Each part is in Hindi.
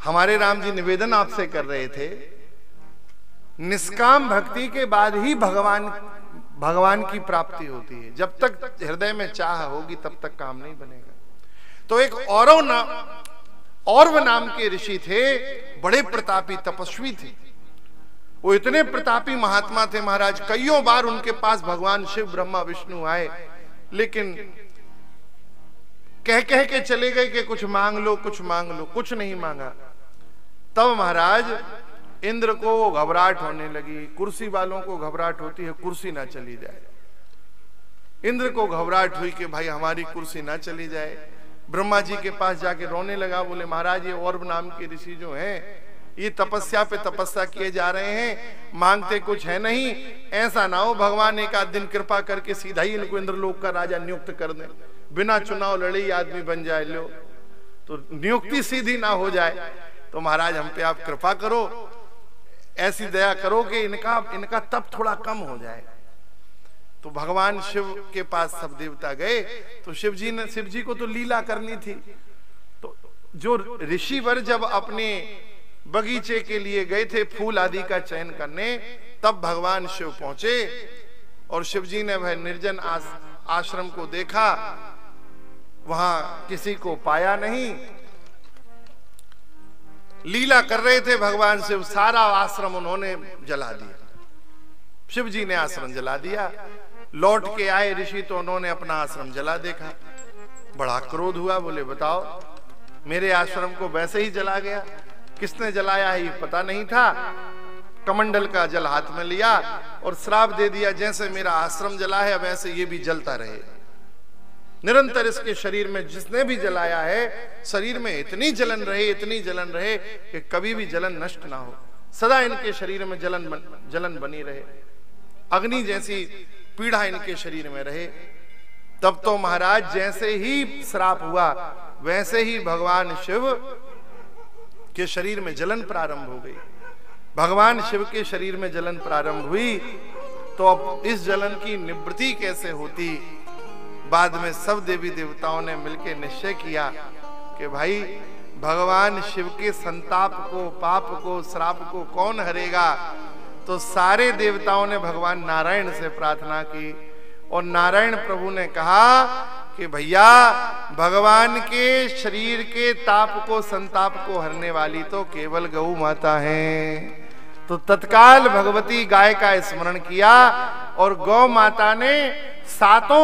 हमारे राम जी निवेदन आपसे कर रहे थे, निष्काम भक्ति के बाद ही भगवान की प्राप्ति होती है। जब तक हृदय में चाह होगी तब तक काम नहीं बनेगा। तो एक औरव नाम के ऋषि थे, बड़े प्रतापी तपस्वी थे। वो इतने प्रतापी महात्मा थे महाराज, कईयों बार उनके पास भगवान शिव ब्रह्मा विष्णु आए, लेकिन कह कह के चले गए कि कुछ मांग लो, कुछ मांग लो, कुछ नहीं मांगा। तब महाराज इंद्र को घबराहट होने लगी। कुर्सी वालों को घबराहट होती है, कुर्सी ना चली जाए। इंद्र को घबराहट हुई कि भाई हमारी कुर्सी ना चली जाए। ब्रह्मा जी के पास जाके रोने लगा, बोले महाराज ये औरव नाम के ऋषि जो हैं ये तपस्या पे तपस्या किए जा रहे हैं, मांगते कुछ है नहीं, ऐसा ना हो भगवान एक आध दिन कृपा करके सीधा ही इनको इंद्रलोक का राजा नियुक्त कर दे, बिना चुनाव लड़े ही आदमी बन जाए, लो तो नियुक्ति सीधी ना हो जाए। तो महाराज हम पे आप कृपा करो, ऐसी दया करो कि इनका तप थोड़ा कम हो जाए। तो भगवान शिव के पास सब देवता गए। तो शिव जी को तो लीला करनी थी। तो जो ऋषिवर जब अपने बगीचे के लिए गए थे फूल आदि का चयन करने, तब भगवान शिव पहुंचे और शिव जी ने वह निर्जन आश्रम को देखा, वहां किसी को पाया नहीं। लीला कर रहे थे भगवान शिव, सारा आश्रम उन्होंने जला दिया। शिव जी ने आश्रम जला दिया। लौट के आए ऋषि तो उन्होंने अपना आश्रम जला देखा, बड़ा क्रोध हुआ। बोले बताओ मेरे आश्रम को वैसे ही जला गया, किसने जलाया है ये पता नहीं था। कमंडल का जल हाथ में लिया और श्राप दे दिया, जैसे मेरा आश्रम जला है वैसे ये भी जलता रहे। निरंतर इसके शरीर में जिसने भी जलाया है, शरीर में इतनी जलन रहे कि कभी भी जलन नष्ट ना हो, सदा इनके शरीर में जलन बनी रहे, अग्नि जैसी पीड़ा इनके शरीर में रहे। तब तो महाराज जैसे ही श्राप हुआ वैसे ही भगवान शिव के शरीर में जलन प्रारंभ हो गई। भगवान शिव के शरीर में जलन प्रारंभ हुई तो अब इस जलन की निवृत्ति कैसे होती। बाद में सब देवी देवताओं ने मिलकर निश्चय किया कि भाई भगवान शिव के संताप को, पाप को, श्राप को कौन हरेगा। तो सारे देवताओं ने भगवान नारायण से प्रार्थना की और नारायण प्रभु ने कहा कि भैया भगवान के शरीर के ताप को, संताप को हरने वाली तो केवल गौ माता है। तो तत्काल भगवती गाय का स्मरण किया और गौ माता ने सातों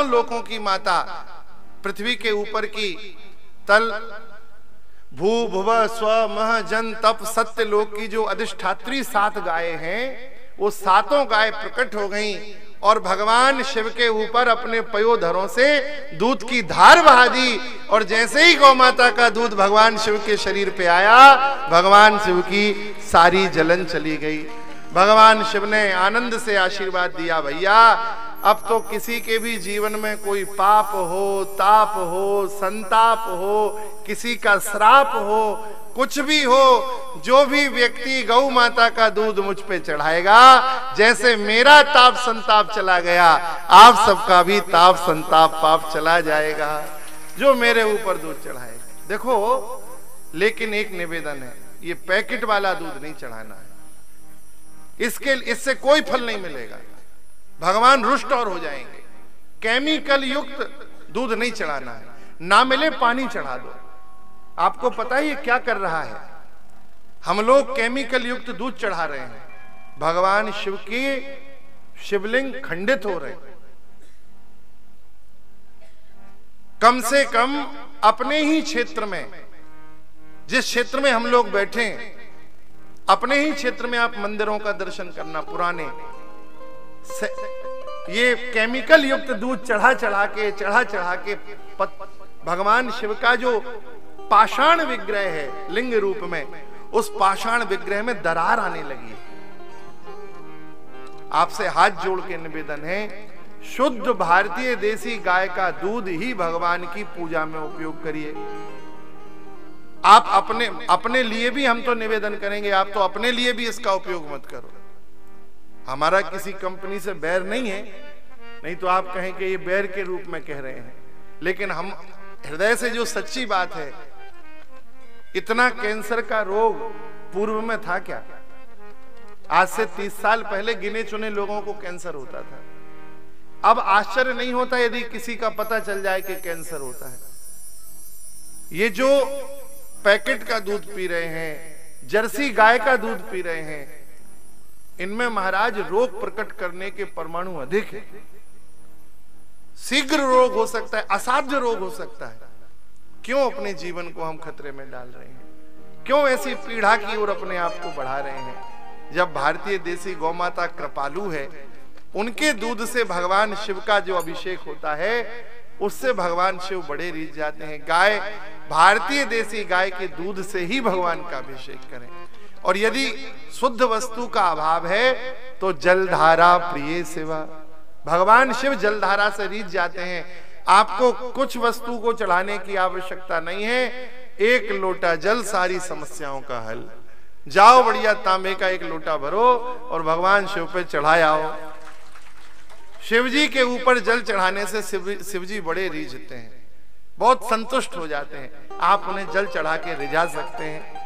लोकों की माता, पृथ्वी के ऊपर की तल भू भुव स्व मह जन तप सत्य लोक की जो अधिष्ठात्री 7 गायें हैं, वो सातों गाय प्रकट हो गईं और भगवान शिव के ऊपर अपने पयोधरों से दूध की धार बहा दी। और जैसे ही गौ माता का दूध भगवान शिव के शरीर पे आया, भगवान शिव की सारी जलन चली गई। भगवान शिव ने आनंद से आशीर्वाद दिया, भैया अब तो किसी के भी जीवन में कोई पाप हो, ताप हो, संताप हो, किसी का श्राप हो, कुछ भी हो, जो भी व्यक्ति गौ माता का दूध मुझ पे चढ़ाएगा, जैसे मेरा ताप संताप चला गया, आप सबका भी ताप संताप पाप चला जाएगा जो मेरे ऊपर दूध चढ़ाएगा। देखो, लेकिन एक निवेदन है, ये पैकेट वाला दूध नहीं चढ़ाना है, इससे कोई फल नहीं मिलेगा, भगवान रुष्ट और हो जाएंगे। केमिकल युक्त दूध नहीं चढ़ाना है, ना मिले पानी चढ़ा दो। आपको पता ही क्या कर रहा है, हम लोग केमिकल युक्त दूध चढ़ा रहे हैं, भगवान शिव की शिवलिंग खंडित हो रहे हैं। कम से कम अपने ही क्षेत्र में, जिस क्षेत्र में हम लोग बैठे हैं, अपने ही क्षेत्र में आप मंदिरों का दर्शन करना, पुराने ये केमिकल युक्त दूध चढ़ा चढ़ा के भगवान शिव का जो पाषाण विग्रह है लिंग रूप में, उस पाषाण विग्रह में दरार आने लगी। आपसे हाथ जोड़ के निवेदन है, शुद्ध भारतीय देसी गाय का दूध ही भगवान की पूजा में उपयोग करिए। आप अपने लिए भी हम तो निवेदन करेंगे, आप तो अपने लिए भी इसका उपयोग मत करो। हमारा किसी कंपनी से बैर नहीं है, नहीं तो आप कहें कि ये बैर के रूप में कह रहे हैं, लेकिन हम हृदय से जो सच्ची बात है इतना कैंसर का रोग पूर्व में था क्या? आज से 30 साल पहले गिने चुने लोगों को कैंसर होता था। अब आश्चर्य नहीं होता यदि किसी का पता चल जाए कि कैंसर होता है। ये जो पैकेट का दूध पी रहे हैं, जर्सी गाय का दूध पी रहे हैं, इनमें महाराज रोग प्रकट करने के परमाणु अधिक है। शीघ्र रोग हो सकता है, असाध्य रोग हो सकता है। क्यों अपने जीवन को हम खतरे में डाल रहे हैं? क्यों ऐसी पीड़ा की ओर अपने आप को बढ़ा रहे हैं? जब भारतीय देसी गौ माता कृपालु है, उनके दूध से भगवान शिव का जो अभिषेक होता है, उससे भगवान शिव बड़े रीझ जाते हैं। गाय, भारतीय देसी गाय के दूध से ही भगवान का अभिषेक करें। और यदि शुद्ध वस्तु का अभाव है तो जलधारा प्रिय सेवा, भगवान शिव जलधारा से रीझ जाते हैं। आपको कुछ वस्तु को चढ़ाने की आवश्यकता नहीं है, एक लोटा जल सारी समस्याओं का हल। जाओ बढ़िया तांबे का एक लोटा भरो और भगवान शिव पे चढ़ाओ। शिवजी के ऊपर जल चढ़ाने से शिवजी बड़े रीझते हैं, बहुत संतुष्ट हो जाते हैं। आप उन्हें जल चढ़ा के रिझा सकते हैं।